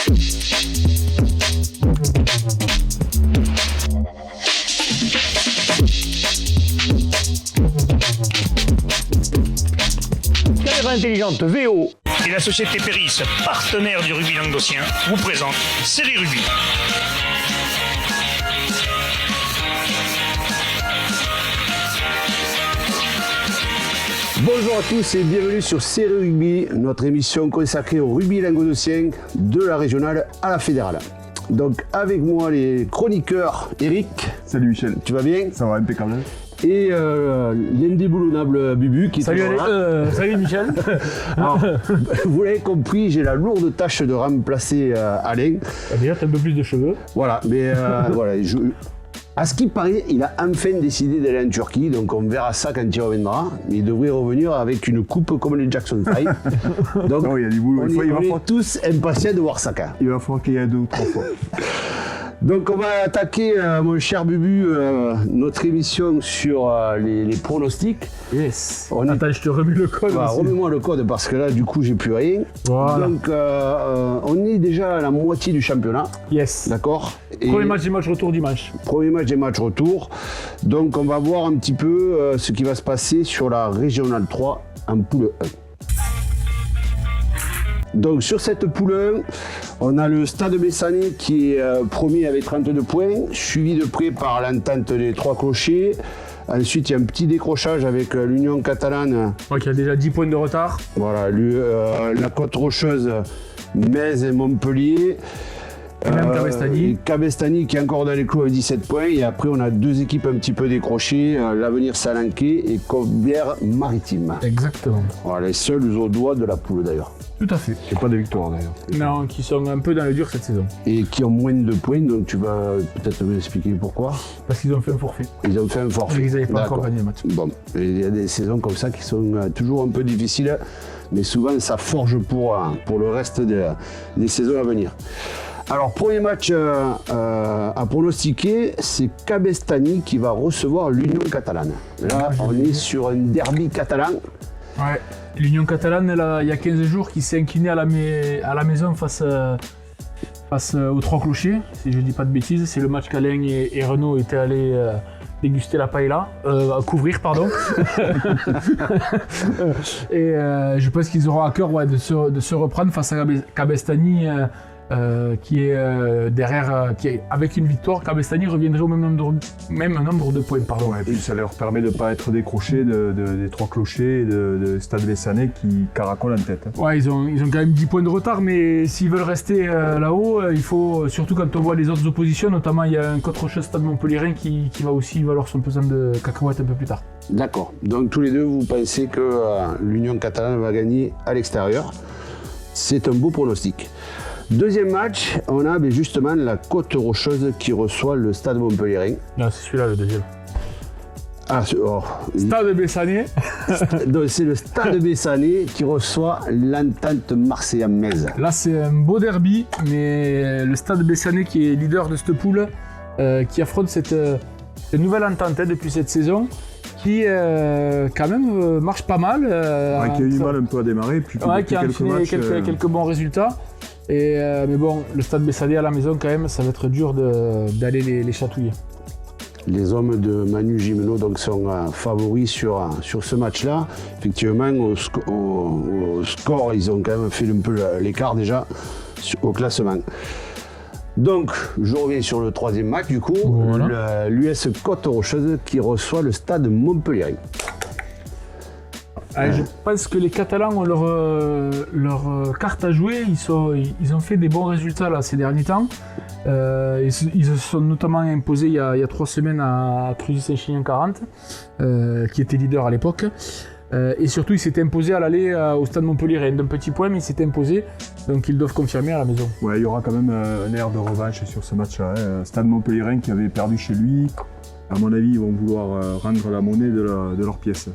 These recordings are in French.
Caméra intelligente VO Et la société Péris, partenaire du rugby languedocien, vous présente Série Rugby. Bonjour à tous et bienvenue sur Série Rugby, notre émission consacrée au rugby languedocien de la régionale à la fédérale. Donc avec moi les chroniqueurs Eric. Salut Michel. Tu vas bien? Ça va impeccable. Et l'indéboulonnable Bubu qui est Salut, salut Michel. Alors, vous l'avez compris, j'ai la lourde tâche de remplacer Alain. Déjà, t'as un peu plus de cheveux. Voilà, mais voilà, à ce qui paraît, il a enfin décidé d'aller en Turquie, donc on verra ça quand il reviendra. Il devrait revenir avec une coupe comme les Jackson 5. Donc, il y a du boulot. on est tous impatients de voir ça. Il va falloir qu'il y ait 2 ou 3 fois. Donc on va attaquer, mon cher Bubu, notre émission sur les pronostics. Yes. Attends, je te remets le code. Remets-moi le code parce que là, du coup, j'ai plus rien. Voilà. Donc on est déjà à la moitié du championnat. Yes. D'accord. Premier match des matchs retour dimanche. Premier match des matchs retour. Donc on va voir un petit peu ce qui va se passer sur la Régionale 3 en poule 1. Donc sur cette poule 1, on a le Stade Bessané qui est premier avec 32 points, suivi de près par l'entente des Trois Clochers. Ensuite, il y a un petit décrochage avec l'Union Catalane. Qui a déjà 10 points de retard. Voilà, la Côte Rocheuse, Metz et Montpellier. Et même Cabestany. Cabestany qui est encore dans les clous avec 17 points. Et après, on a 2 équipes un petit peu décrochées, l'Avenir Salanquais et Corbière-Maritime. Exactement. Voilà, les seuls au doigt de la poule d'ailleurs. Tout à fait. Il n'y a pas de victoire d'ailleurs. Non, qui sont un peu dans le dur cette saison. Et qui ont moins de points, donc tu vas peut-être m'expliquer pourquoi. Parce qu'ils ont fait un forfait. Ils ont fait un forfait. Ils n'avaient pas D'accord. encore gagné le match. Bon, il y a des saisons comme ça qui sont toujours un peu difficiles, mais souvent ça forge pour le reste des saisons à venir. Alors, premier match à pronostiquer, c'est Cabestany qui va recevoir l'Union Catalane. Là, on est sur un derby catalan. Ouais. L'Union Catalane, il y a 15 jours, qui s'est incliné à la maison face aux Trois Clochers, si je ne dis pas de bêtises. C'est le match qu'Alain et Renaud étaient allés déguster la paella, couvrir, pardon. Et je pense qu'ils auront à cœur de se reprendre face à Cabestany. Qui est derrière, qui est avec une victoire, Cabestany reviendrait au même nombre de points. Pardon. Ouais, et puis ça leur permet de ne pas être décrochés des Trois Clochers et de Stade Bessané qui caracolent en tête. Ouais, ils ont quand même 10 points de retard, mais s'ils veulent rester là-haut, il faut, surtout quand on voit les autres oppositions, notamment il y a un Côte Rocheuse Stade Montpellier qui va aussi valoir son pesant de cacahuètes un peu plus tard. D'accord. Donc tous les deux, vous pensez que l'Union Catalane va gagner à l'extérieur. C'est un beau pronostic. Deuxième match, on a justement la Côte Rocheuse qui reçoit le Stade Montpellier. Non, c'est celui-là le deuxième. Stade Bessané. Donc c'est le Stade Bessané qui reçoit l'entente Marseille-Metz. Là c'est un beau derby, mais le Stade Bessané qui est leader de cette poule, qui affronte cette nouvelle entente depuis cette saison, qui quand même marche pas mal. Qui a eu du mal un peu à démarrer, puis qui a enchaîné quelques bons résultats. Mais bon, le Stade Bessané à la maison quand même, ça va être dur d'aller les chatouiller. Les hommes de Manu Gimeno donc, sont favoris sur ce match-là. Effectivement, au score, ils ont quand même fait un peu l'écart déjà au classement. Donc, je reviens sur le troisième match du coup, voilà. L'US Côte Rocheuse qui reçoit le Stade Montpellier. Je pense que les Catalans ont leur carte à jouer. Ils ont fait des bons résultats là, ces derniers temps. Ils se sont notamment imposés il y a 3 semaines à Trusy-Saint-Chinian 40, qui était leader à l'époque. Et surtout, ils s'étaient imposés à l'aller au Stade Montpellier d'un petit point, mais ils s'étaient imposés. Donc ils doivent confirmer à la maison. Ouais, il y aura quand même un air de revanche sur ce match-là. Stade Montpellier qui avait perdu chez lui. À mon avis, ils vont vouloir rendre la monnaie de leur pièce.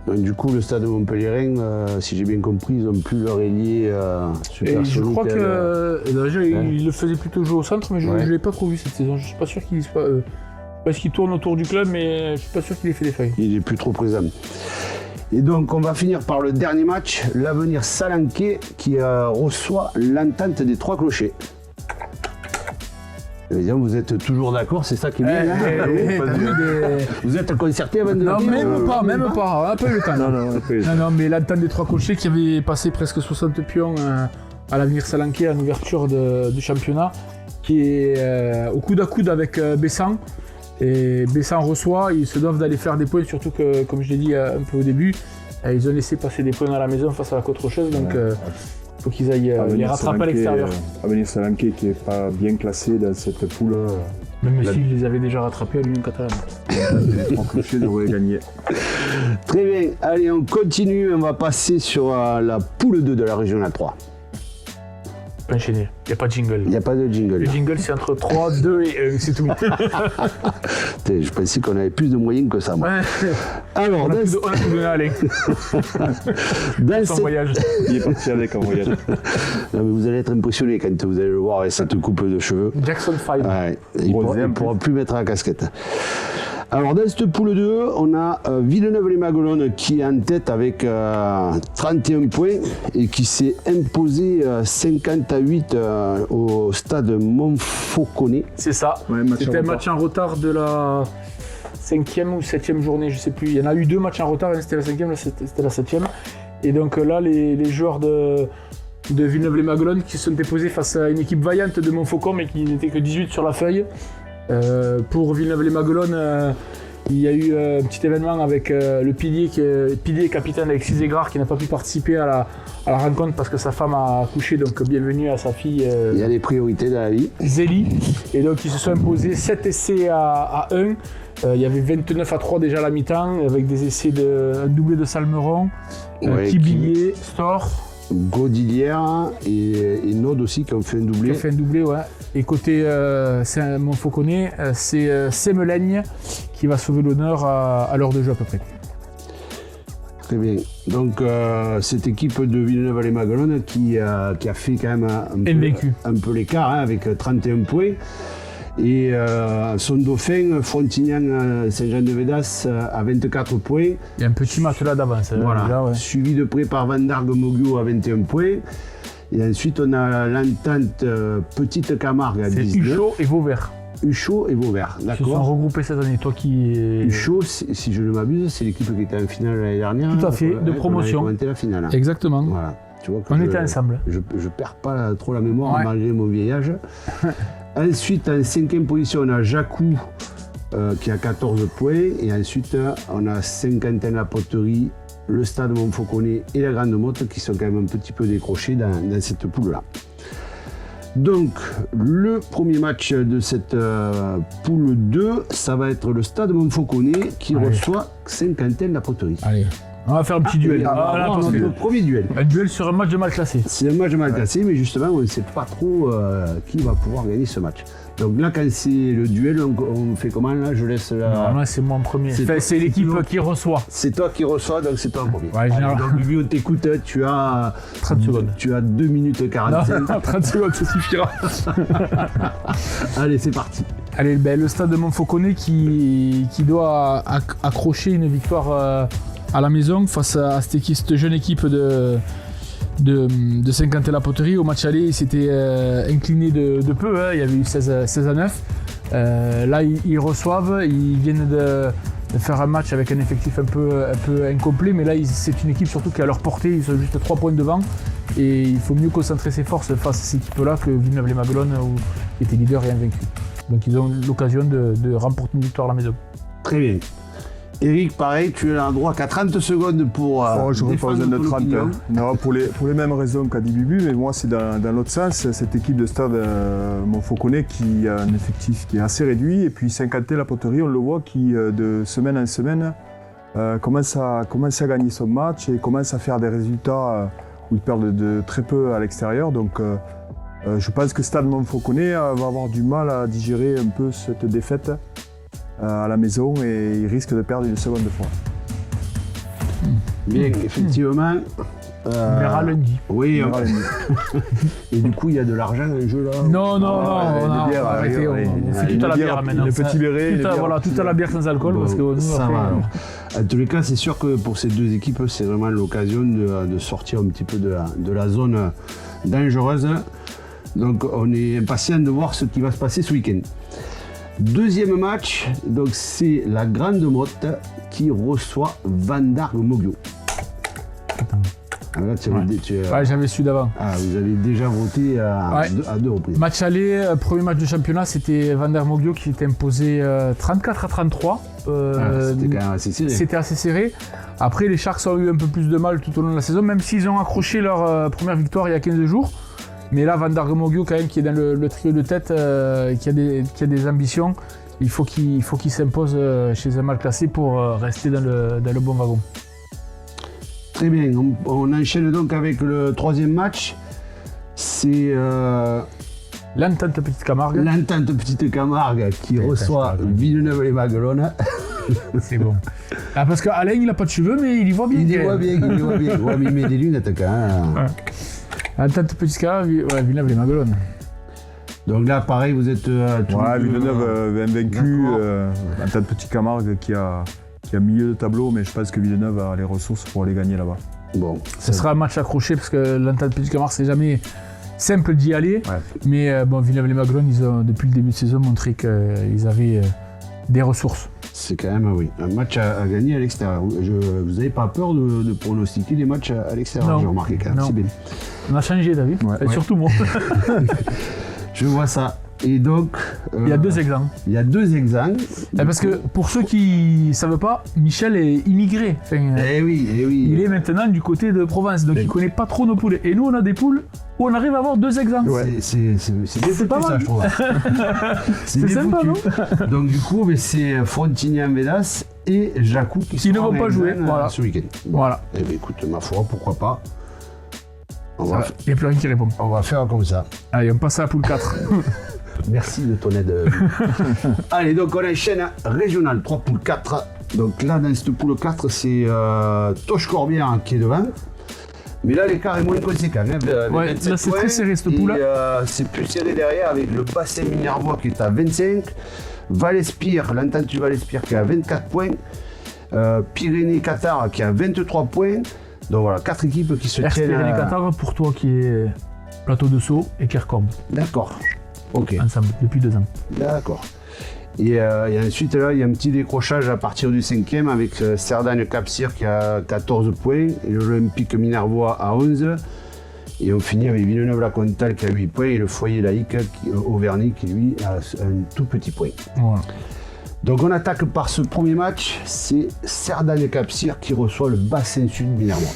Donc, du coup, le Stade Montpellier, si j'ai bien compris, ils n'ont plus leur ailier super je crois que déjà, ouais. il le faisait plutôt jouer au centre, mais je ne l'ai pas trop vu cette saison. Je ne suis pas sûr qu'il soit. Parce qu'il tourne autour du club, mais je ne suis pas sûr qu'il ait fait des feuilles. Il n'est plus trop présent. Et donc on va finir par le dernier match, l'Avenir Salanquet qui reçoit l'Entente des Trois Clochers. Évidemment, vous êtes toujours d'accord, c'est ça qui est bien. Vous êtes concerté avant de Non, le dire, même pas, un peu le temps. Non, mais l'Entente des Trois Clochers qui avait passé presque 60 pions à l'Avenir Salanquet en ouverture du championnat, qui est au coude à coude avec Bessan. Et Bessan reçoit, ils se doivent d'aller faire des points, surtout que, comme je l'ai dit un peu au début, ils ont laissé passer des points à la maison face à la Côte-Rocheuse, donc il faut qu'ils aillent les rattraper à l'extérieur. Avenir Salanquet qui n'est pas bien classé dans cette poule. Même s'ils les avaient déjà rattrapés à l'Union catalane. Les Trois Clochers devraient gagner. Très bien, allez on continue, on va passer sur la poule 2 de la régionale 3. Enchaîner, il n'y a pas de jingle. Il n'y a pas de jingle. Le jingle c'est entre 3, 2 et 1, c'est tout. Je pensais qu'on avait plus de moyens que ça, moi. Ouais. Alors, On a tout donné à Alain. dans Son cette- voyage. Il est parti avec en voyage. Non, mais vous allez être impressionné quand vous allez le voir avec cette coupe de cheveux. Jackson 5. Ouais, il Rosé, ne en pourra plus mettre la casquette. Alors dans cette poule 2, on a Villeneuve-les-Maguelones qui est en tête avec 31 points et qui s'est imposé 50-8 au stade Montfauconnet. C'est ça. Ouais, match en C'était un retard. match en retard de la 5e ou 7e journée, je sais plus. Il y en a eu 2 matchs en retard, c'était la 5e, là c'était la 7e. Et donc là, les joueurs de Villeneuve-les-Maguelones qui se sont déposés face à une équipe vaillante de Montfaucon, mais qui n'était que 18 sur la feuille. Pour Villeneuve-les-Maguelones, il y a eu un petit événement avec le pilier capitaine Alexis Zégrard qui n'a pas pu participer à la rencontre parce que sa femme a accouché, donc bienvenue à sa fille Il y a des priorités dans la vie. Zélie. Et donc ils se sont imposés 7 essais à 1. Il y avait 29-3 déjà à la mi-temps avec des essais un doublé de Salmeron, Ouais, Kibillier, Store. Godilière et Nod aussi qui ont fait un Qui doublé. a fait un doublé, ouais. Et côté Montfauconnet, c'est Semelaigne qui va sauver l'honneur à l'heure de jeu à peu près. Très bien. Donc cette équipe de Villeneuve-les-Maguelones qui a fait quand même Invaincu. un peu l'écart hein, avec 31 points. Et son dauphin, Frontignan Saint-Jean-de-Védas, à 24 points. Il y a un petit match là d'avance. Voilà. Déjà, ouais. Suivi de près par Van Dargue Mogio à 21 points. Et ensuite, on a l'entente Petite Camargue à C'est 19. Huchot et Vauvert. Huchot et Vauvert, Ils se sont d'accord. regroupés cette année. Toi qui es... Huchot, si je ne m'abuse, c'est l'équipe qui était en finale l'année dernière. Tout à fait, de promotion. On avait commenté la finale. Exactement. Voilà. Tu vois que On était ensemble. Je perds pas trop la mémoire Ouais. malgré mon vieillage. Ensuite, en 5e position, on a Jacou qui a 14 points. Et ensuite, on a Saint-Quentin-la-Poterie, le Stade Montfauconnet et la Grande Motte qui sont quand même un petit peu décrochés dans cette poule-là. Donc, le premier match de cette poule 2, ça va être le Stade Montfauconnet qui Allez. reçoit Saint-Quentin-la-Poterie. Allez, on va faire un petit duel. Et on va Voilà, avoir parce que- notre premier duel. un duel sur un match de mal classé. C'est un match mal classé, mais justement, on ne sait pas trop qui va pouvoir gagner ce match. Donc là, quand c'est le duel, on fait comment là? Je laisse la... Normalement, c'est moi en premier. C'est Enfin, toi- c'est l'équipe c'est toi. qui reçoit. C'est toi qui reçois, donc c'est toi en premier. Ouais, Allez, général- donc Bubu, on t'écoute, tu as 30 secondes. Tu as 2 minutes 45. Non, 30 secondes, ça suffira. Allez, c'est parti. Allez, ben, le stade de Montfauconnet qui doit accrocher une victoire à la maison face à cette jeune équipe de Saint-Quentin-la-Poterie. Au match aller, il s'était incliné de peu, hein. Il y avait eu 16-9. Là, ils reçoivent, ils viennent de faire un match avec un effectif un peu incomplet, mais là, c'est une équipe surtout qui est à leur portée, ils sont juste 3 points devant. Et il faut mieux concentrer ses forces face à cette équipe-là que Villeneuve-les-Maguelones, qui était leader et invaincu. Donc ils ont l'occasion de remporter une victoire à la maison. Très bien. Eric, pareil, tu as le droit qu'à 30 secondes pour Je n'aurais pas défendre besoin de ton 30. opinion. Non, pour les mêmes raisons qu'a dit Bubu, mais moi c'est dans l'autre sens. Cette équipe de stade Montfauconnet qui a un effectif qui est assez réduit. Et puis Saint-Quentin-la-Poterie, on le voit, qui de semaine en semaine commence à gagner son match et commence à faire des résultats où ils perdent de très peu à l'extérieur. Donc je pense que Stade Montfauconnet va avoir du mal à digérer un peu cette défaite à la maison et il risque de perdre une seconde fois. Bien, effectivement, On verra lundi. Oui, et du coup, il y a de l'argent en jeu là. Non, on a bière, arrêté. ouais, On fait tout à la bière maintenant. Les petits bérets. Tout à la bière sans alcool. Parce que nous, ça après, va alors. En tous les cas, c'est sûr que pour ces deux équipes, c'est vraiment l'occasion de sortir un petit peu de la zone dangereuse. Donc on est impatient de voir ce qui va se passer ce week-end. Deuxième match, donc c'est la Grande Motte qui reçoit Vandargue Moggio. Alors là, j'avais su d'avant. Vous avez déjà voté à deux reprises. Match aller, premier match de championnat, c'était Vandargue Moggio qui s'était imposé 34-33. C'était quand même assez serré. C'était assez serré. Après, les Sharks ont eu un peu plus de mal tout au long de la saison, même s'ils ont accroché leur première victoire il y a 15 jours. Mais là, Vandargue Moggio, quand même, qui est dans le trio de tête, qui a des ambitions, il faut qu'il s'impose chez un mal classé pour rester dans le bon wagon. Très bien, on enchaîne donc avec le troisième match. C'est l'Entente Petite Camargue. L'Entente Petite Camargue qui reçoit Villeneuve-les-Maguelones. C'est bon. Parce qu'Alain, il n'a pas de cheveux, mais il y voit bien. Il y voit bien. Ouais, mais il met des lunettes quand même. L'Entente Petite Camargue, Villeneuve-les-Maguelones. Donc là, pareil, vous êtes... Villeneuve invaincu. L'Entente Petite Camargue qui a milieu de tableau, mais je pense que Villeneuve a les ressources pour aller gagner là-bas. Bon, ce sera un match accroché parce que l'Entente Petite Camargue, c'est jamais simple d'y aller. Ouais. Mais Villeneuve-les-Maguelones, ils ont depuis le début de saison montré qu'ils avaient des ressources. C'est quand même un match à gagner à l'extérieur. Vous n'avez pas peur de pronostiquer les matchs à l'extérieur? J'ai remarqué quand même. C'est bien. On a changé, David. Surtout moi. Je vois ça. Et donc... il y a deux exemples. Parce que pour ceux qui ne savent pas, Michel est immigré. Oui. Il est maintenant du côté de Provence, donc il ne connaît pas trop nos poules. Et nous, on a des poules où on arrive à avoir deux exemples. Ouais. C'est pas mal, ça, je trouve. C'est sympa, non? Donc du coup, c'est Frontignan-Védas et Jacou qui ne vont pas jouer ce week-end. Voilà. Eh bien, écoute, ma foi, pourquoi pas. Il n'y a plus rien qui répond. On va faire comme ça. Allez, on passe à la poule 4. Merci de ton aide. Allez, donc on enchaîne régional 3 poules 4. Donc là, dans cette poule 4, c'est Toche-Corbière qui est devant. Mais là, l'écart est moins conséquent. Là, c'est très serré cette poule. C'est plus serré derrière avec le bassin Minervois qui est à 25. Valespire, l'Entente du Valespire qui est à 24 points. Pyrénées-Qatar qui est à 23 points. Donc voilà, 4 équipes qui se tiennent. Pyrénées-Qatar pour toi qui est Plateau de Sceaux et Kercorbe. D'accord. Ok. Ensemble, depuis 2 ans. D'accord. Et ensuite, là, il y a un petit décrochage à partir du 5e avec Cerdagne-Cap-Cyr qui a 14 points et l'Olympique Minervois à 11. Et on finit avec Villeneuve-la-Comtale qui a 8 points et le Foyer Laïque Auvergne qui, lui, a un tout petit point. Voilà. Donc on attaque par ce premier match, c'est Cerdagne-Cap-Cyr qui reçoit le bassin sud Minervois.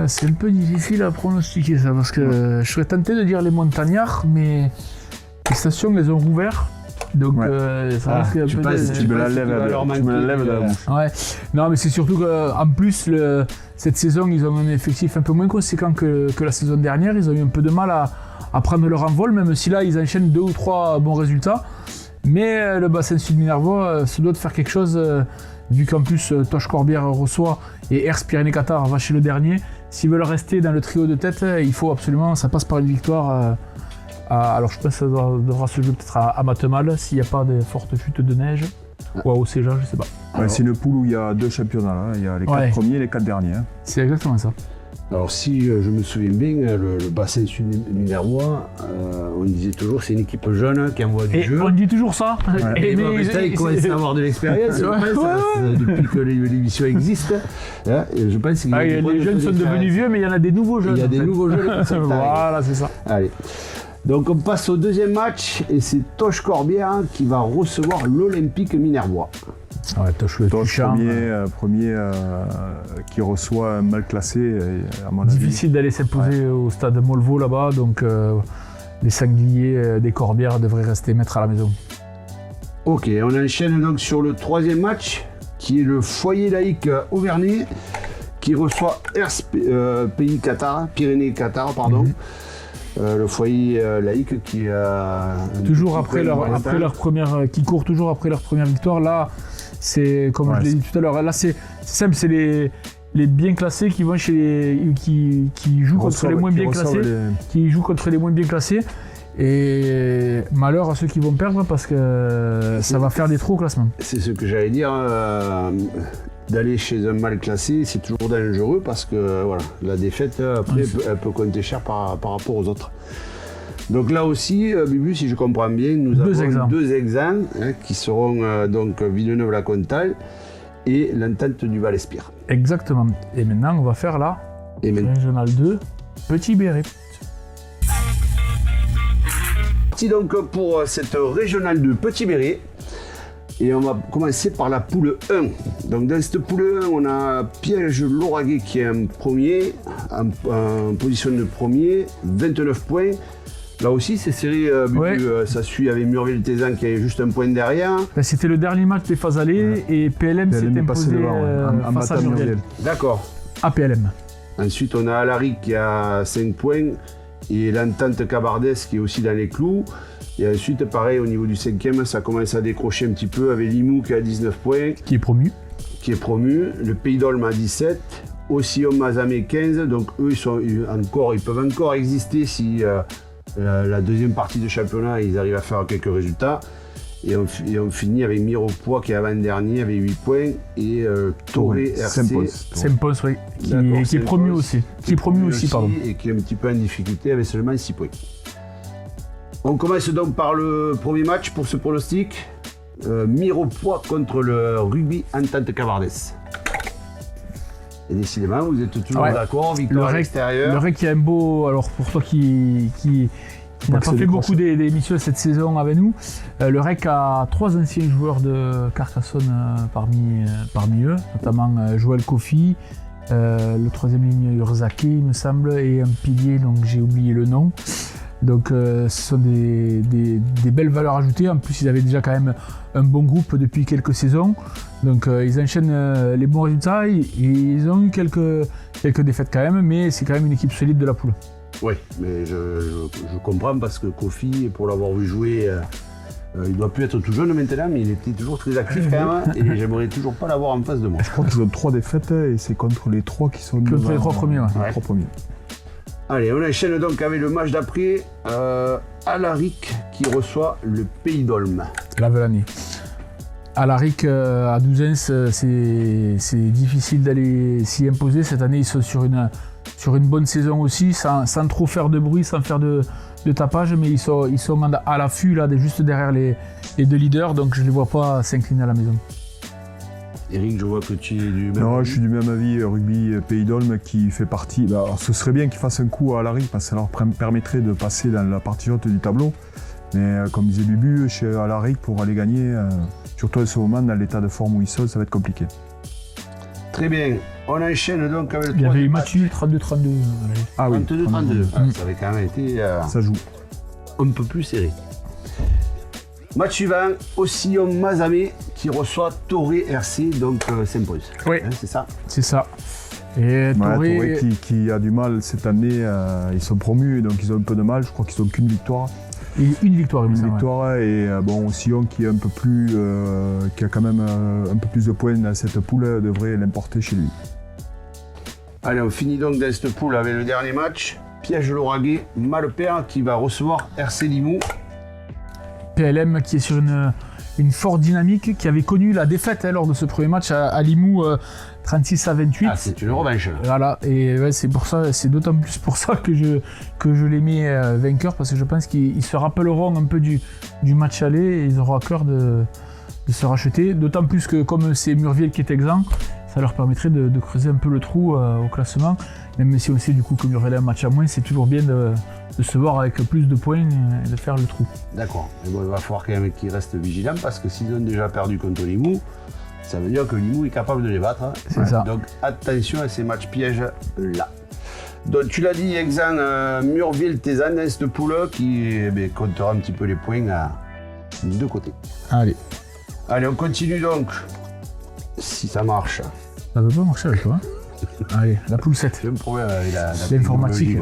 C'est un peu difficile à pronostiquer ça parce que je serais tenté de dire les montagnards, mais les stations les ont rouvert. Donc ça risque un peu tu me la lèves de la bouche. Ouais. Non mais c'est surtout qu'en plus cette saison ils ont un effectif un peu moins conséquent que la saison dernière. Ils ont eu un peu de mal à prendre leur envol, même si là ils enchaînent 2 ou 3 bons résultats. Mais le bassin sud Minervois se doit de faire quelque chose vu qu'en plus Toche-Corbière reçoit et Ers Pyrénées-Qatar va chez le dernier. S'ils veulent rester dans le trio de tête, il faut absolument, ça passe par une victoire. Alors je pense que ça devra se jouer peut-être à Matemal s'il n'y a pas de fortes chutes de neige ou à Océja, je sais pas. C'est une poule où il y a 2 championnats, hein. Il y a les 4 premiers et les 4 derniers. Hein. C'est exactement ça. Alors si je me souviens bien, le bassin sud Minervois, on disait toujours c'est une équipe jeune qui envoie du jeu. On dit toujours ça. Ouais. Et ils commencent à avoir de l'expérience depuis que l'émission existe. Hein, je pense les jeunes sont devenus vieux, mais il y en a des nouveaux jeunes. Il y a des nouveaux jeunes qui sont Voilà, c'est ça. Allez. Donc on passe au deuxième match et c'est Toche-Corbière qui va recevoir l'Olympique Minervois. Ouais, Toche premier qui reçoit un mal classé, à mon avis. Difficile d'aller s'imposer au stade Molvo là-bas, donc les sangliers des Corbières devraient rester maîtres à la maison. Ok, on enchaîne donc sur le troisième match qui est le Foyer Laïque Auvergnat qui reçoit Pyrénées-Qatar, pardon. Le Foyer Laïque qui toujours après leur première, qui court toujours après leur première victoire. Là, c'est comme je l'ai dit tout à l'heure. Là, c'est simple, c'est les bien classés qui vont chez qui jouent contre les moins bien classés, qui jouent contre les moins bien classés. Et malheur à ceux qui vont perdre parce que ça va faire des trous au classement. C'est ce que j'allais dire. D'aller chez un mal classé, c'est toujours dangereux parce que voilà, la défaite, après, elle peut compter cher par rapport aux autres. Donc là aussi, Bubu, si je comprends bien, nous avons deux examens qui seront donc Villeneuve-la-Comtale et l'entente du Val-Espire. Exactement. Et maintenant, on va faire la Régionale 2, Petit Béret. Parti donc pour cette Régionale 2, Petit Béret. Et on va commencer par la poule 1. Donc dans cette poule 1, on a Piège-Lauragais qui est en premier, en position de premier, 29 points. Là aussi, c'est serré, ça suit avec Murville-Tézan qui est juste un point derrière. Ben, c'était le dernier match des phases allées et PLM s'est imposé en face à Murville. D'accord. À PLM. Ensuite, on a Alaric qui a 5 points et l'entente Cabardès qui est aussi dans les clous. Et ensuite, pareil, au niveau du 5e, ça commence à décrocher un petit peu avec Limoux qui a 19 points. Qui est promu. Le Pays d'Olme a 17. Ossillon Mazamet 15. Donc eux, ils peuvent encore exister si la deuxième partie de championnat, ils arrivent à faire quelques résultats. Et on finit avec Mirepoix qui est avant-dernier avec 8 points. Et Toré RC. Sempos, oui. Qui est promu aussi. Qui est promu aussi, pardon. Et qui est un petit peu en difficulté avec seulement 6 points. On commence donc par le premier match pour ce pronostic. Mirepoix contre le Rugby Entente Cabardès. Et décidément, vous êtes toujours d'accord, victoire à l'extérieur. Le REC qui a un beau, alors pour toi qui n'a pas fait beaucoup d'émissions cette saison avec nous, le REC a 3 anciens joueurs de Carcassonne parmi eux, notamment Joël Kofi, le 3e ligne Urzake, il me semble, et un pilier, donc j'ai oublié le nom. Donc ce sont des belles valeurs ajoutées. En plus, ils avaient déjà quand même un bon groupe depuis quelques saisons. Donc ils enchaînent les bons résultats. Ils ont eu quelques défaites quand même, mais c'est quand même une équipe solide de la poule. Oui, mais je comprends parce que Kofi, pour l'avoir vu jouer, il doit plus être tout jeune maintenant, mais il était toujours très actif quand même. Et j'aimerais toujours pas l'avoir en face de moi. Je crois qu'ils ont 3 défaites et c'est contre les 3 qui sont contre les 3 premiers. Les 3 premiers. Allez, on enchaîne donc avec le match d'après. Alaric qui reçoit le Pays d'Olme. La Velanie. Alaric à Douzens, c'est difficile d'aller s'y imposer. Cette année, ils sont sur une bonne saison aussi, sans trop faire de bruit, sans faire de tapage, mais ils sont à l'affût, là, juste derrière les 2 leaders, donc je ne les vois pas s'incliner à la maison. Eric, je vois que tu es du même avis. Non, je suis du même avis. Rugby Pays d'Olme qui fait partie. Alors, ce serait bien qu'ils fassent un coup à Alaric parce que ça leur permettrait de passer dans la partie haute du tableau. Mais comme disait Bubu, chez Alaric, pour aller gagner, surtout à ce moment, dans l'état de forme où ils sont, ça va être compliqué. Très bien. On enchaîne donc avec le 3e match. Il y avait eu match 32-32. Ah oui. 32-32. Ça avait quand même été ça joue. Un peu plus serré. Match suivant, Ossillon Mazamet qui reçoit Toré RC, donc s'impose. Oui, c'est ça. C'est ça. Et Toré qui a du mal cette année, ils sont promus, donc ils ont un peu de mal. Je crois qu'ils n'ont qu'une victoire. Et une victoire, il me semble. Une victoire, et Ossillon qui est un peu plus, qui a quand même un peu plus de points dans cette poule, devrait l'importer chez lui. Allez, on finit donc dans cette poule avec le dernier match. Piège-Lauragais, Malpère qui va recevoir RC Limoux. PLM qui est sur une forte dynamique, qui avait connu la défaite lors de ce premier match à Limoux 36-28. Ah, c'est une revanche. Voilà, et c'est pour ça, c'est d'autant plus pour ça que je les mets vainqueurs, parce que je pense qu'ils se rappelleront un peu du match aller et ils auront à cœur de se racheter. D'autant plus que comme c'est Murville qui est exempt, ça leur permettrait de creuser un peu le trou au classement. Même si on sait du coup que Murville a un match à moins, c'est toujours bien de se voir avec plus de points et de faire le trou. D'accord. Mais bon, il va falloir quand même qu'ils restent vigilants parce que s'ils ont déjà perdu contre Limoux, ça veut dire que Limoux est capable de les battre. Hein. C'est ça. Donc attention à ces matchs pièges là. Donc tu l'as dit, Exan, Murville-Tézan dans cette poule qui comptera un petit peu les points à deux côtés. Allez, on continue donc. Si ça marche. Ça veut pas marcher avec toi. Hein. Allez, la poule 7. J'ai un problème avec l'informatique.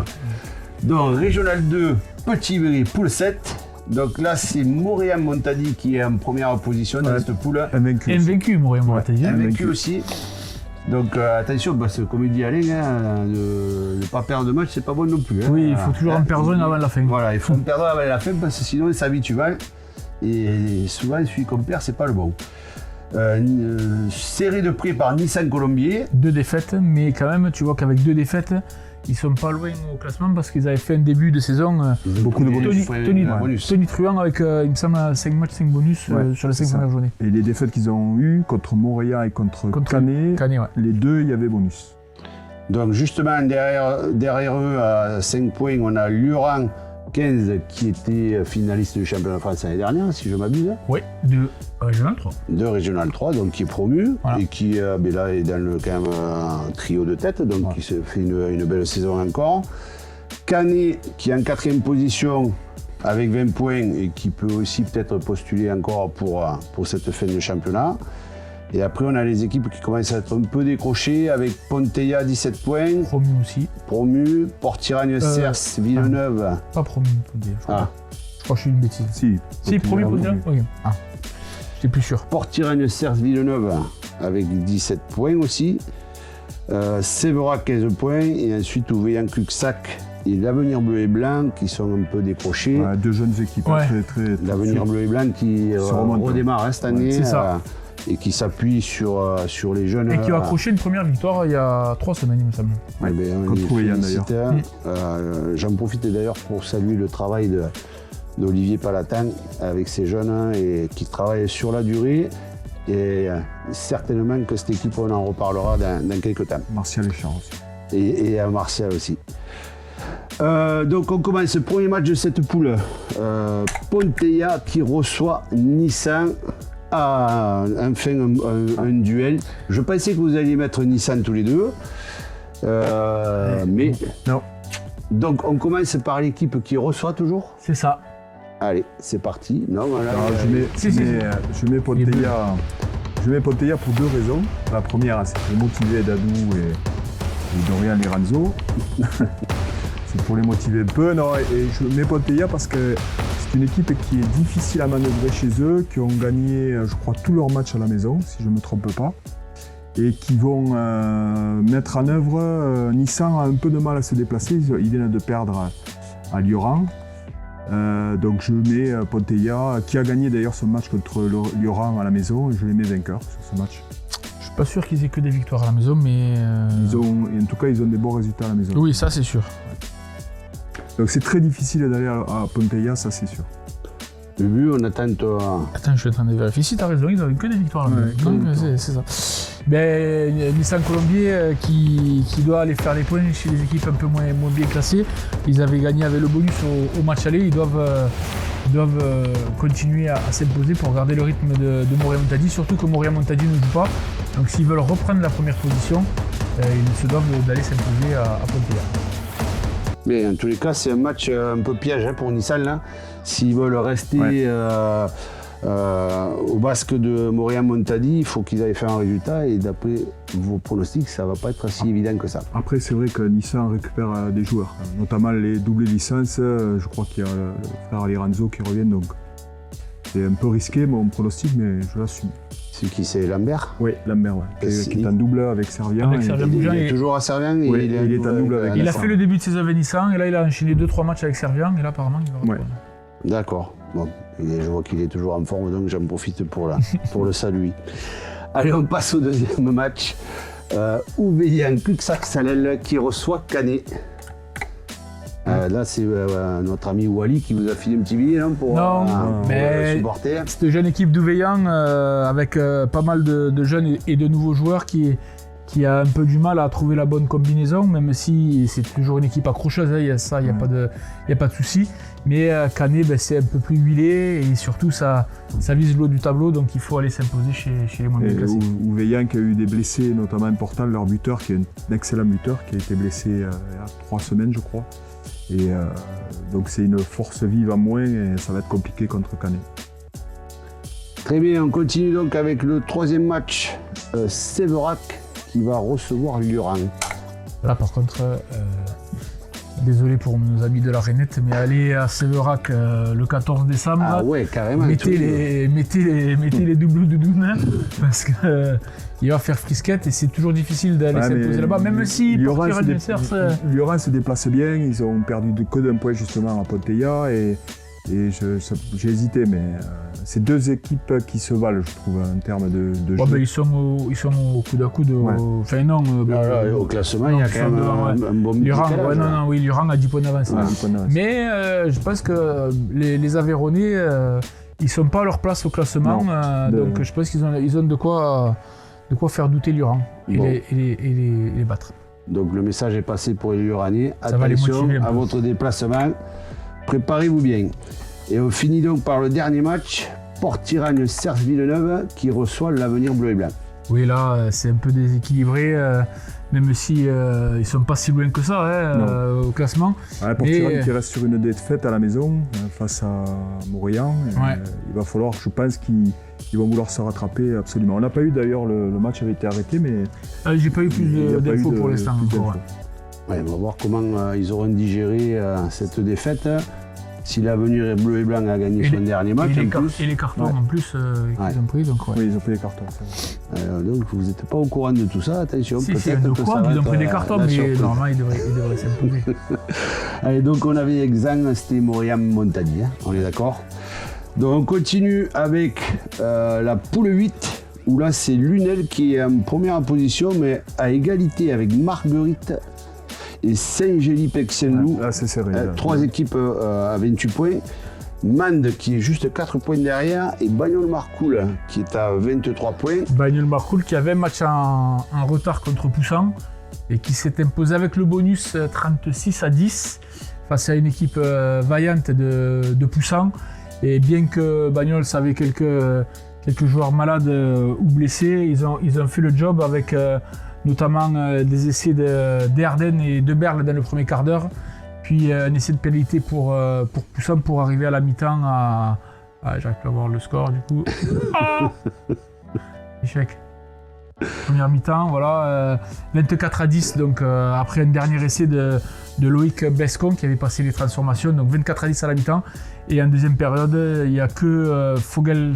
Donc, Régional 2, Petit Béret, poule 7. Donc là, c'est Montady qui est en première position dans cette poule. Invaincu. Invaincu, Montady. Invaincu aussi. Donc attention, parce que comme il dit Alain, hein, de ne pas perdre de match, c'est pas bon non plus. Hein. Oui, il faut toujours en perdre une avant la fin. Voilà, il faut en perdre avant la fin parce que sinon il s'habitue mal. Et souvent, celui qu'on perd, c'est pas le bon. Série de prix par Nissan Colombier. 2 défaites, mais quand même, tu vois qu'avec 2 défaites, ils sont pas loin au classement parce qu'ils avaient fait un début de saison. Beaucoup de bonus. Tony Truant avec, il me semble, 5 matchs, 5 bonus sur les 5 premières journées. Et les défaites qu'ils ont eues contre Montréal et contre Canet, ouais. Les deux, il y avait bonus. Donc justement, derrière eux, à 5 points, on a Lurang 15 qui était finaliste du championnat de France l'année dernière, si je m'abuse. Oui, de Régional 3. De Régional 3, donc qui est promu voilà. Et qui là, est dans le quand même un trio de tête, donc voilà. Qui se fait une belle saison encore. Canet qui est en 4e position avec 20 points et qui peut aussi peut-être postuler encore pour cette fin de championnat. Et après, on a les équipes qui commencent à être un peu décrochées avec Ponteilla 17 points. Promu aussi. Promu, Port-Tiragne-Cers, Villeneuve. Pas promu, Ponteilla. Je crois que je suis une bêtise. Si, promu Ponteilla. Ok. J'étais plus sûr. Port-Tiragne-Cers, Villeneuve avec 17 points aussi. Séverac 15 points. Et ensuite, Ouveillan-Cuxac et l'Avenir Bleu et Blanc qui sont un peu décrochés. Ouais, 2 jeunes équipes. Ouais. Très L'Avenir Bleu et Blanc qui redémarre cette année. C'est ça. Et qui s'appuie sur les jeunes. Et qui a accroché une première victoire il y a 3 semaines, il me semble. Ouais, contre Ouveillan d'ailleurs. J'en profite d'ailleurs pour saluer le travail d'Olivier Palatin avec ces jeunes et qui travaillent sur la durée. Et certainement que cette équipe, on en reparlera dans quelques temps. Martial Echard aussi. Et à Martial aussi. Donc on commence le premier match de cette poule. Ponteilla qui reçoit Nissan. Enfin un duel. Je pensais que vous alliez mettre Nissan tous les deux. Mais non. Donc on commence par l'équipe qui reçoit toujours. C'est ça. Allez, c'est parti. Non, voilà. Je mets Ponteilla. Je mets Ponteilla pour 2 raisons. La première, c'est pour motiver Dadou et Dorian Liranzo. C'est pour les motiver un peu. Non, et je mets Ponteilla parce que c'est une équipe qui est difficile à manœuvrer chez eux, qui ont gagné, je crois, tous leurs matchs à la maison, si je ne me trompe pas, et qui vont mettre en œuvre. Nissan a un peu de mal à se déplacer, ils viennent de perdre à Lioran. Donc je mets Ponteilla, qui a gagné d'ailleurs son match contre Lioran à la maison, et je les mets vainqueurs sur ce match. Je suis pas sûr qu'ils aient que des victoires à la maison, mais... En tout cas, ils ont des bons résultats à la maison. Oui, ça c'est sûr. Donc c'est très difficile d'aller à Ponteilla, ça c'est sûr. Bubu, on attend. Attends, je suis en train de vérifier. Si t'as raison, ils n'ont que des victoires à la maison. C'est ça. Ben, Nissan Colombier qui doit aller faire les points chez les équipes un peu moins bien classées. Ils avaient gagné avec le bonus au match aller. Ils doivent continuer à s'imposer pour garder le rythme de Moria Montadi. Surtout que Moria Montadi ne joue pas. Donc s'ils veulent reprendre la première position, ils se doivent d'aller s'imposer à Ponteilla. Mais en tous les cas, c'est un match un peu piège pour Nissan là. S'ils veulent rester au basque de Moria Montadi, il faut qu'ils aillent faire un résultat. Et d'après vos pronostics, ça ne va pas être si évident que ça. Après, c'est vrai que Nissan récupère des joueurs, notamment les doublées licences. Je crois qu'il y a le frère Liranzo qui revient, donc c'est un peu risqué mon pronostic, mais je l'assume. C'est qui, c'est Lambert? Oui, Lambert, qui est en double avec Servien. Il est toujours à Servien. Oui, il est en double avec Il a fait le début de saison avec Nissan, et là il a enchaîné 2-3 matchs avec Servien, et là apparemment il va reprendre. Ouais. D'accord. Bon, je vois qu'il est toujours en forme, donc j'en profite pour le saluer. Allez, on passe au deuxième match. Ouveillan-Cuxac-Salel qui reçoit Canet. Là, c'est notre ami Wally qui vous a filé un petit billet pour supporter. Cette jeune équipe d'Ouveillan avec pas mal de jeunes et de nouveaux joueurs qui a un peu du mal à trouver la bonne combinaison, même si c'est toujours une équipe accrocheuse, il n'y a pas de souci. Mais Canet, c'est un peu plus huilé et surtout ça vise le haut du tableau, donc il faut aller s'imposer chez les moins bien classés. Ouveillan qui a eu des blessés notamment importants, leur buteur qui est un excellent buteur qui a été blessé il y a 3 semaines je crois. Et donc c'est une force vive en moins et ça va être compliqué contre Canet. Très bien, on continue donc avec le troisième match. Séverac qui va recevoir Lurang. Là par contre, désolé pour nos amis de la Rainette, mais allez à Sévérac le 14 décembre. Ah ouais, carrément. Mettez les doubles doudounes parce que il va faire frisquette et c'est toujours difficile d'aller s'imposer là-bas, même si partir adversaire. Lyon se déplace bien, ils ont perdu que d'un point justement à Ponteilla et j'ai hésité, mais c'est deux équipes qui se valent, je trouve, en termes de jeu. Ben, ils sont au coude à coude. Enfin non. Au classement, il y a quand même un bon Lurang, Lurang a 10 points d'avance. Mais je pense que les Aveyronnais, ils sont pas à leur place au classement, donc je pense qu'ils ont de quoi faire douter Lurang et les battre. Donc le message est passé pour les Luraniers. Attention à votre déplacement. Préparez-vous bien. Et on finit donc par le dernier match, Port-Iragne-Cers Villeneuve qui reçoit l'Avenir bleu et blanc. Oui, là, c'est un peu déséquilibré, même si ils sont pas si loin que ça au classement. Port-Iragne qui reste sur une défaite à la maison face à Maurian. Il va falloir, je pense qu'ils vont vouloir se rattraper absolument. On n'a pas eu d'ailleurs, le match avait été arrêté, mais... j'ai pas eu plus d'infos pour l'instant. Ouais, on va voir comment ils auront digéré cette défaite. Si l'Avenir bleu et blanc a gagné son dernier match. Et les cartons en plus qu'ils ont pris. Donc, oui, ils ont pris les cartons. Donc vous n'êtes pas au courant de tout ça, attention. Si, ils ont pris des cartons, mais normalement ils devraient s'imposer. Allez, donc on avait Exang, c'était Mauriam-Montagny, on est d'accord. Donc on continue avec la poule 8, où là c'est Lunel qui est en première position, mais à égalité avec Marguerite et Saint-Gély-Pexel-Loup. C'est serré. Trois équipes à 28 points. Mende qui est juste 4 points derrière et Bagnols-Marcoul qui est à 23 points. Bagnols-Marcoul qui avait un match en retard contre Poussan et qui s'est imposé avec le bonus 36-10 face à une équipe vaillante de Poussan. Et bien que Bagnols avait quelques joueurs malades ou blessés, ils ont fait le job avec notamment des essais d'Erden et de Berle dans le premier quart d'heure. Puis un essai de pénalité pour Poussin pour arriver à la mi-temps à... j'arrive pas à voir le score du coup. Échec. Première mi-temps, voilà. 24-10, donc après un dernier essai de Loïc Bescon qui avait passé les transformations. Donc 24-10 à la mi-temps. Et en deuxième période, il n'y a que Fogel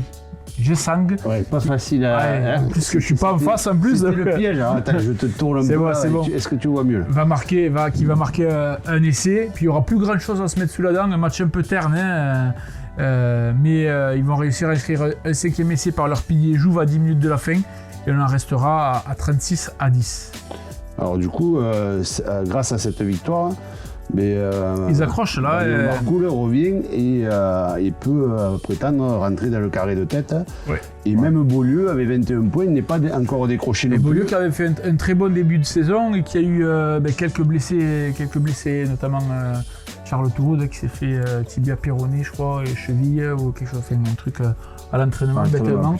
Gesang. Ouais, pas facile à... Puisque je suis pas en face en plus. C'est le piège. Alors, attends, je te tourne un peu. Bon. Est-ce que tu vois mieux qui va marquer un essai. Puis il n'y aura plus grand chose à se mettre sous la dent. Un match un peu terne. Mais ils vont réussir à inscrire un 5e essai par leur pilier Jouve à 10 minutes de la fin. Et on en restera à 36-10. Alors du coup, grâce à cette victoire, ils accrochent là. Marcoul revient et peut prétendre rentrer dans le carré de tête. Ouais. Et même Beaulieu, avec 21 points, n'est pas encore décroché. Et Beaulieu qui avait fait un très bon début de saison et qui a eu quelques blessés, notamment Charles Touroud qui s'est fait tibia péroné, je crois, et cheville ou quelque chose, enfin un truc à l'entraînement bêtement.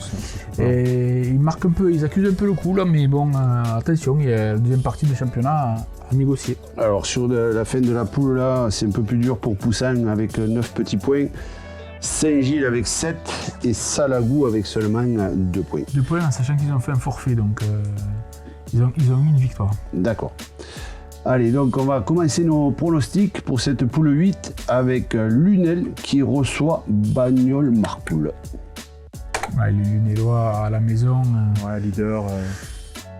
Et ils marquent un peu, ils accusent un peu le coup là, mais bon, attention, il y a la deuxième partie du championnat à négocier. Alors sur la fin de la poule là, c'est un peu plus dur pour Poussin avec 9 petits points. Saint-Gilles avec 7 et Salagou avec seulement 2 points. 2 points en sachant qu'ils ont fait un forfait, donc ils ont eu une victoire. D'accord. Allez, donc on va commencer nos pronostics pour cette poule 8 avec Lunel qui reçoit Bagnols-Marcoul. Ouais, les Lunélois à la maison. Leader.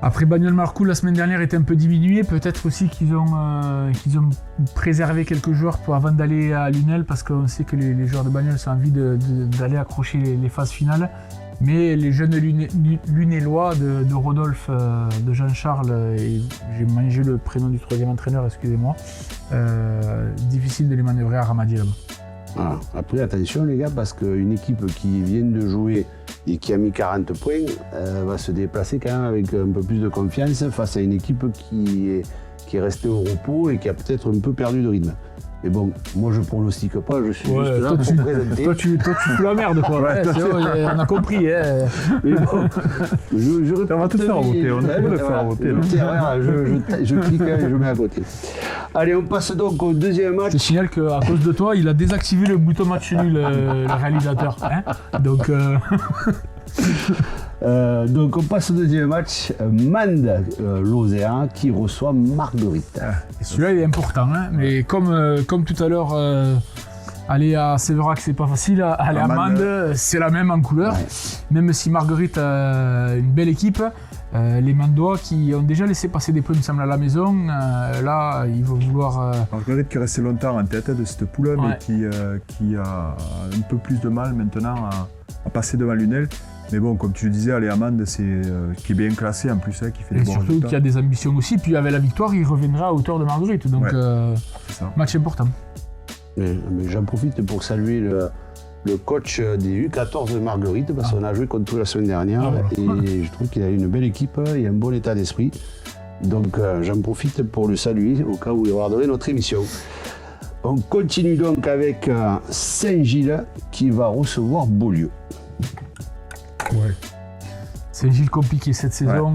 Après Bagnols-Marcoul, la semaine dernière était un peu diminué. Peut-être aussi qu'ils ont préservé quelques joueurs avant d'aller à Lunel parce qu'on sait que les joueurs de Bagnols ont envie d'aller accrocher les phases finales. Mais les jeunes Lunélois de Rodolphe, de Jean-Charles, et j'ai mangé le prénom du troisième entraîneur, excusez-moi, difficile de les manœuvrer à Ramadier là-bas. Voilà. Après, attention les gars, parce qu'une équipe qui vient de jouer et qui a mis 40 points va se déplacer quand même avec un peu plus de confiance face à une équipe qui est restée au repos et qui a peut-être un peu perdu de rythme. Mais bon, moi je pronostique pas, je suis juste là pour présenter. Toi tu fous la merde quoi, on a compris. Mais bon, on va te faire voter, on peut le faire voter. Je clique et je mets à côté. Allez, on passe donc au deuxième match. Je signale qu'à cause de toi, il a désactivé le bouton match nul, le réalisateur. Hein, donc... Donc on passe au deuxième match, Mende Lozère qui reçoit Marguerite. Et celui-là il est important, hein, mais comme tout à l'heure, aller à Sévérac c'est pas facile, aller à Mende c'est la même en couleur. Ouais. Même si Marguerite a une belle équipe, les Mandois qui ont déjà laissé passer des points, il me semble, à la maison, là ils vont vouloir... Marguerite qui est restée longtemps en tête de cette poule, mais qui a un peu plus de mal maintenant à passer devant Lunel. Mais bon, comme tu le disais, aller à Mende, qui est bien classé en plus, qui fait des bons résultats. Surtout qu'il y a des ambitions aussi, puis avec la victoire, il reviendra à hauteur de Marguerite. Donc, c'est ça. Match important. Mais j'en profite pour saluer le coach des U14 de Marguerite, parce qu'on a joué contre eux la semaine dernière, et je trouve qu'il a une belle équipe et un bon état d'esprit. Donc j'en profite pour le saluer au cas où il regarderait notre émission. On continue donc avec Saint-Gilles qui va recevoir Beaulieu. Ouais. Saint-Gilles compliqué cette saison,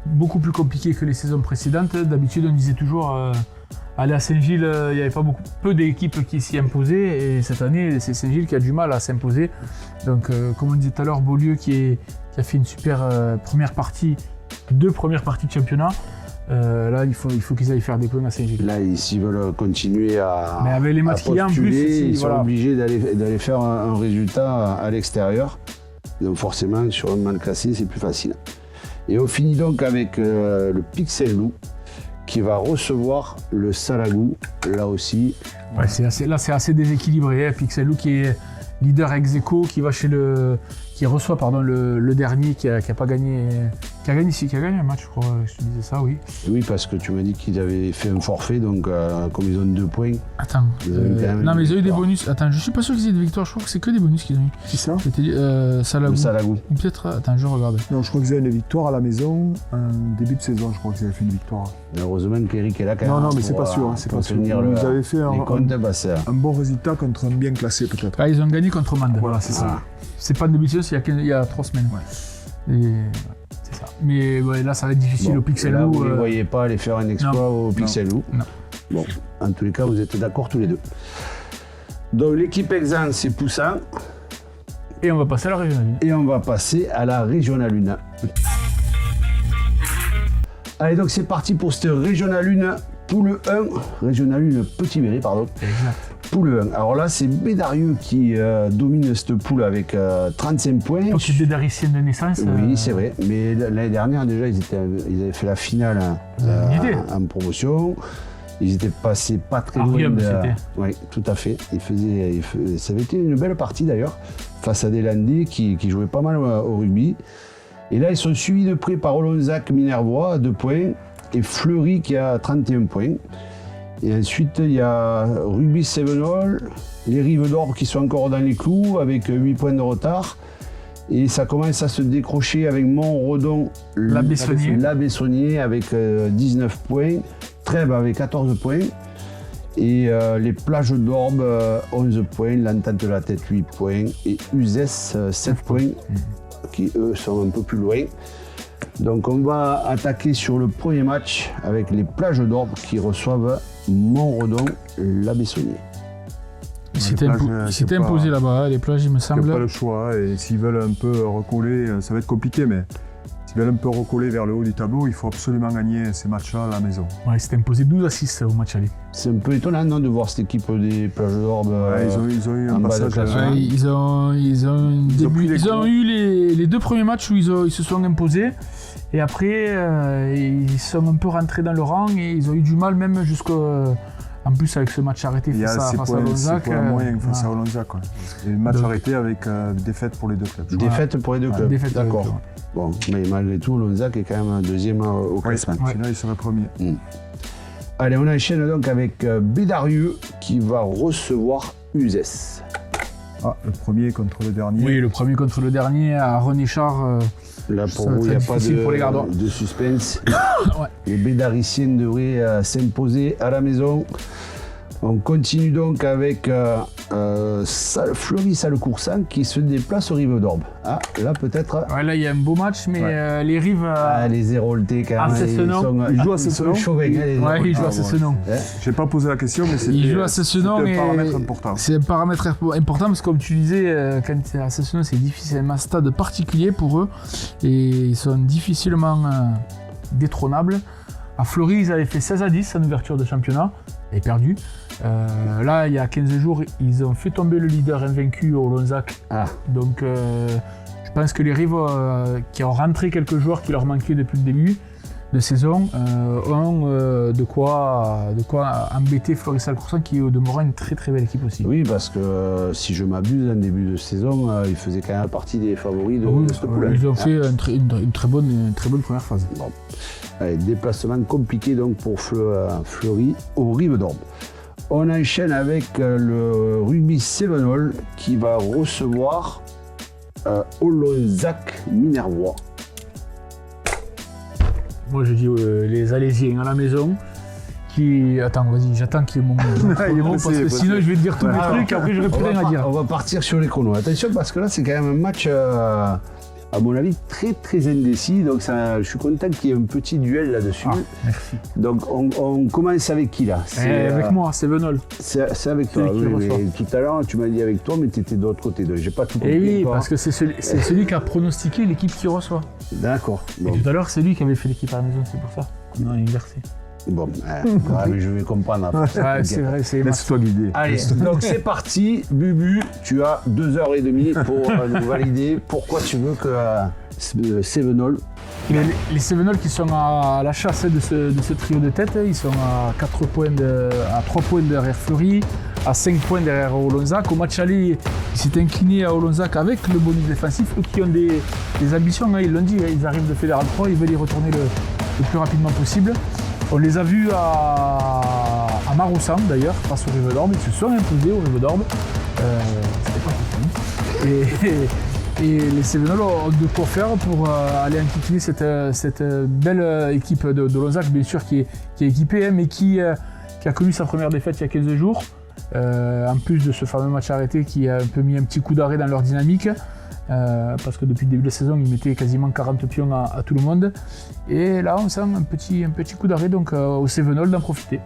beaucoup plus compliqué que les saisons précédentes. D'habitude, on disait toujours aller à Saint-Gilles, il n'y avait pas peu d'équipes qui s'y imposaient, et cette année, c'est Saint-Gilles qui a du mal à s'imposer. Donc, comme on disait tout à l'heure, Beaulieu qui a fait une super deux premières parties de championnat. Là, il faut qu'ils aillent faire des points à Saint-Gilles. Là, s'ils veulent continuer à Mais avec les matchs qu'il y a en plus, ils sont obligés d'aller faire un résultat à l'extérieur. Donc forcément, sur un mal classé, c'est plus facile. Et on finit donc avec le Pixel-Loup qui va recevoir le Salagou, là aussi. Ouais, c'est assez déséquilibré. Hein. Pixel-Loup qui est leader ex-aequo, qui reçoit le dernier qui a pas gagné, qui a gagné un match, je crois, je te disais ça, oui. Oui, parce que tu m'as dit qu'ils avaient fait un forfait, donc comme ils ont 2 points. Attends, non mais ils ont eu des bonus. Attends, je suis pas sûr qu'ils aient des victoires, je crois que c'est que des bonus qu'ils ont eu. Qui ça? C'était Salagou. Le Salagou. Ou peut-être, attends, je regarde. Non, je crois qu'ils avaient une victoire à la maison, début de saison, je crois qu'ils avaient fait une victoire. Heureusement qu'Eric est là quand même. Non, mais c'est pas sûr, c'est pas sûr. Ils avaient fait un bon résultat contre un bien classé peut-être. Ah, ils ont gagné contre Mende. Voilà, c'est ça. C'est pas de début de saison, il y a 3 semaines. Ouais. Et c'est ça. Mais ouais, là, ça va être difficile au Pixel-Loup. Vous ne voyez pas aller faire un exploit au Pixel-Loup. Non. Bon, en tous les cas, vous êtes d'accord tous les deux. Donc l'équipe Exan, c'est Poussin. Et on va passer à la Régionale 1. Et on va passer à la Régionale 1. Allez, donc c'est parti pour cette Régionale 1, poule 1. Régionale 1, Petit Méry, pardon. Exact. Poule 1. Alors là, c'est Bédarieux qui domine cette poule avec 35 points. Donc c'est Bédaricienne de naissance. Oui, c'est vrai. Mais l'année dernière, déjà, ils avaient fait la finale en promotion. Ils étaient passés pas très loin. Oui, tout à fait. Ça avait été une belle partie d'ailleurs, face à des Landais qui jouaient pas mal au rugby. Et là, ils sont suivis de près par Olonzac Minervois à 2 points et Fleury qui a 31 points. Et ensuite, il y a Rugby Sévenol, les Rives d'Orbe qui sont encore dans les clous avec 8 points de retard. Et ça commence à se décrocher avec Montredon, l'Abbessonnier avec 19 points, Trèbes avec 14 points. Et les Plages d'Orbe, 11 points, l'Entente de la Tête, 8 points. Et Uzès, 7 points, qui eux sont un peu plus loin. Donc on va attaquer sur le premier match avec les Plages d'Orbe qui reçoivent Montredon, l'Abbessonnier. C'était imposé là-bas, les plages, il me semble. Il n'y a pas le choix, et s'ils veulent un peu recoller, ça va être compliqué, mais s'ils veulent un peu recoller vers le haut du tableau, il faut absolument gagner ces matchs-là à la maison. Ouais, c'était imposé 12-6 au match aller. C'est un peu étonnant non, de voir cette équipe des Plages d'Orbe. Ils ont eu un passage. Ils ont eu les 2 premiers matchs où ils se sont imposés. Et après, ils sont un peu rentrés dans le rang et ils ont eu du mal même jusqu'au... En plus, avec ce match arrêté face à Olonzac. C'est moyen face à Olonzac. Et le match arrêté avec défaite pour les deux clubs. Défaite pour les deux clubs. D'accord. Bon, mais malgré tout, Olonzac est quand même deuxième au classement. Sinon, il serait premier. Allez, on enchaîne donc avec Bédarieux qui va recevoir Uzès. Ah, le premier contre le dernier. Oui, le premier contre le dernier à René Char. Là, pour vous, il n'y a pas de suspense. Ouais. Les Bédariciennes devraient s'imposer à la maison. On continue donc avec Fleury-Salles-Coursan qui se déplace au Rive d'Orbe. Ah, là peut-être. Ouais, là il y a un beau match, mais les Rives. Les Héroltais quand même. Ils jouent à Cessenon. Ouais, ils jouent à Cessenon. Je n'ai pas posé la question, mais Ils jouent à Cessenon un et paramètre important. c'est un paramètre important parce que comme tu disais, quand c'est à Cessenon, c'est difficile, c'est un stade particulier pour eux et ils sont difficilement détrônables. À Fleury, ils avaient fait 16-10 en ouverture de championnat et perdu. Là, il y a 15 jours, ils ont fait tomber le leader invaincu au Lonzac. Donc, je pense que les Rives, qui ont rentré quelques joueurs qui leur manquaient depuis le début de saison, ont de quoi embêter Fleury-Salles-Coursan, qui est au demeurant une très très belle équipe aussi. Oui, parce que si je m'abuse, en début de saison, ils faisaient quand même partie des favoris de ce poule. Ils ont fait une très bonne première phase. Bon. Allez, déplacement compliqué donc pour Fleury au Rive d'Orbe. On enchaîne avec le Rugby Cévenol qui va recevoir Olonzac Minervois. Moi je dis les Alésiens à la maison qui... Attends, vas-y, j'attends qu'il y ait mon chrono, parce que sinon je vais te dire tous les trucs et après j'aurai plus rien à dire. On va partir sur les chronos. Attention parce que là c'est quand même un match à mon avis très très indécis, donc ça, je suis content qu'il y ait un petit duel là-dessus. Merci. Donc on commence avec qui là? Avec moi, Cévenol. C'est avec toi, oui, tout à l'heure tu m'as dit avec toi mais tu étais de l'autre côté, donc j'ai pas tout compris. Et oui, parce que c'est celui qui a pronostiqué l'équipe qui reçoit. D'accord. Bon. Tout à l'heure c'est lui qui avait fait l'équipe à la maison, c'est pour ça qu'on a inversé. Bon, mais je vais comprendre après. Ouais, c'est vrai, c'est... Laisse-toi guider. Allez, donc c'est parti. Bubu, tu as 2h30 pour nous valider pourquoi tu veux que Cévenol... Les Cévenol qui sont à la chasse de ce trio de tête, ils sont à 3 points derrière Fleury, à 5 points derrière Olonzac. Au match aller, ils s'étaient inclinés à Olonzac avec le bonus défensif. Eux qui ont des ambitions, hein, ils l'ont dit, ils arrivent de Fédéral 3, ils veulent y retourner le plus rapidement possible. On les a vus à Maroussan d'ailleurs, face au Rive d'Orbe. Ils se sont imposés au Rive d'Orbe. C'était pas fini. Et les Cévenol ont de quoi faire pour aller enquiquiner cette belle équipe de Lonzac, bien sûr, qui est équipée, hein, mais qui a connu sa première défaite il y a 15 jours. En plus de ce fameux match arrêté qui a un peu mis un petit coup d'arrêt dans leur dynamique. Parce que depuis le début de la saison, ils mettaient quasiment 40 pions à tout le monde. Et là, on sent un petit coup d'arrêt donc au Cévenol d'en profiter.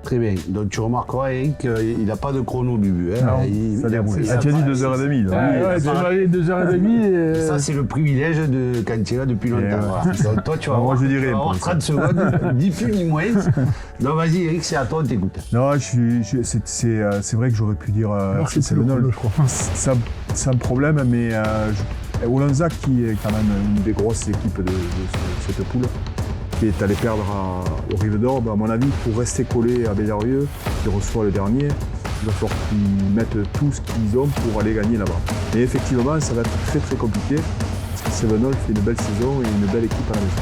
Très bien. Donc tu remarqueras, Eric, il n'a pas de chrono, Bubu. Hein. Tu as dit 2h30. Ouais, 2h30. Ça, c'est le privilège de quand tu es là depuis longtemps. Voilà. Donc toi, tu vas avoir 30 secondes, 10 plus ni moins. Donc vas-y, Eric, c'est à toi, on t'écoute. Non, c'est vrai que j'aurais pu dire Cévenol. C'est un problème, mais Olonzac, qui est quand même une des grosses équipes de cette poule, qui est allé perdre au Rive d'Orbe, à mon avis, pour rester collé à Bédarieux, qui reçoit le dernier, il va falloir qu'ils mettent tout ce qu'ils ont pour aller gagner là-bas. Et effectivement, ça va être très très compliqué, parce que Cévenol fait une belle saison et une belle équipe à la maison.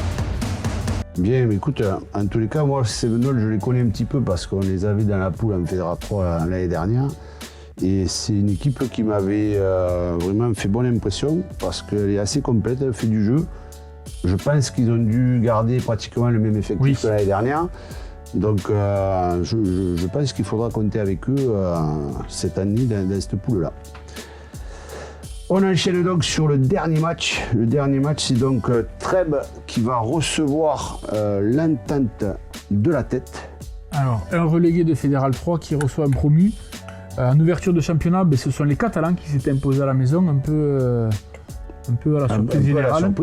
Bien, mais écoute, en tous les cas, moi, Cévenol, je les connais un petit peu parce qu'on les avait dans la poule en Fédéral 3 l'année dernière. Et c'est une équipe qui m'avait vraiment fait bonne impression parce qu'elle est assez complète, elle fait du jeu. Je pense qu'ils ont dû garder pratiquement le même effectif que l'année dernière. Donc je pense qu'il faudra compter avec eux cette année dans cette poule-là. On enchaîne donc sur le dernier match. Le dernier match, c'est donc Trèbes qui va recevoir l'Entente de la Tête. Alors, un relégué de Fédéral 3 qui reçoit un promu. En ouverture de championnat, ce sont les Catalans qui s'étaient imposés à la maison, un peu à la surprise générale.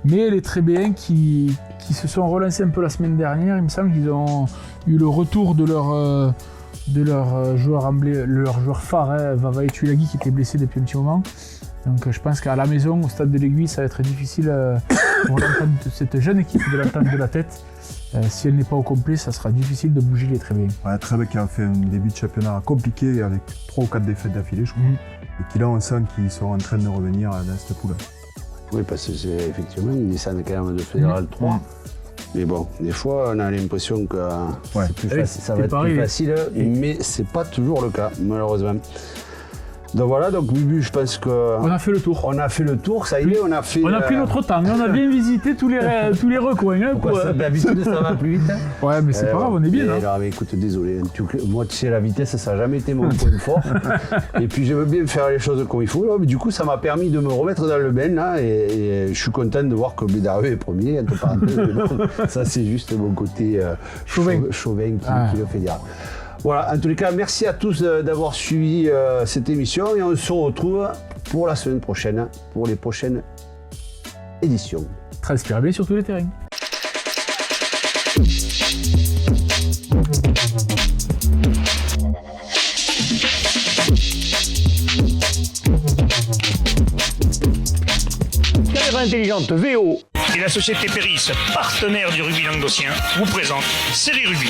Mais les Trébéens qui se sont relancés un peu la semaine dernière, il me semble qu'ils ont eu le retour de leur joueur phare, hein, Vava Etulagi, qui était blessé depuis un petit moment. Donc je pense qu'à la maison, au stade de l'Aiguille, ça va être difficile pour cette jeune équipe de l'Entente de la Tête. Si elle n'est pas au complet, ça sera difficile de bouger les Trébéens. Ouais, Trèbes qui a fait un début de championnat compliqué avec 3 ou 4 défaites d'affilée, je crois. Et qui là, on sent qu'ils sont en train de revenir dans cette poule. Oui, parce que effectivement, ils descendent quand même de Fédéral 3. Mais bon, des fois, on a l'impression que ça va être plus facile, mais c'est pas toujours le cas, malheureusement. Donc voilà, donc Bubu, je pense que... On a fait le tour. On a fait le tour, ça y est, on a fait... On a pris notre temps, on a bien visité tous les recoins. Hein, D'habitude, ça va plus vite. Hein. Ouais, mais c'est pas grave, on est bien. Hein. Alors, mais écoute, désolé. Moi, tu sais, la vitesse, ça n'a jamais été mon point fort. Et puis, j'aime bien faire les choses comme il faut. Là. Mais du coup, ça m'a permis de me remettre dans le bain. Là, et je suis content de voir que Bédareux est premier, entre parenthèses. Ça, c'est juste mon côté chauvin qui le fait dire. Voilà, en tous les cas, merci à tous d'avoir suivi cette émission et on se retrouve pour la semaine prochaine, pour les prochaines éditions. Transpirable sur tous les terrains. Caméra intelligente VO et la société Péris, partenaire du rugby languedocien, vous présente Série Rugby.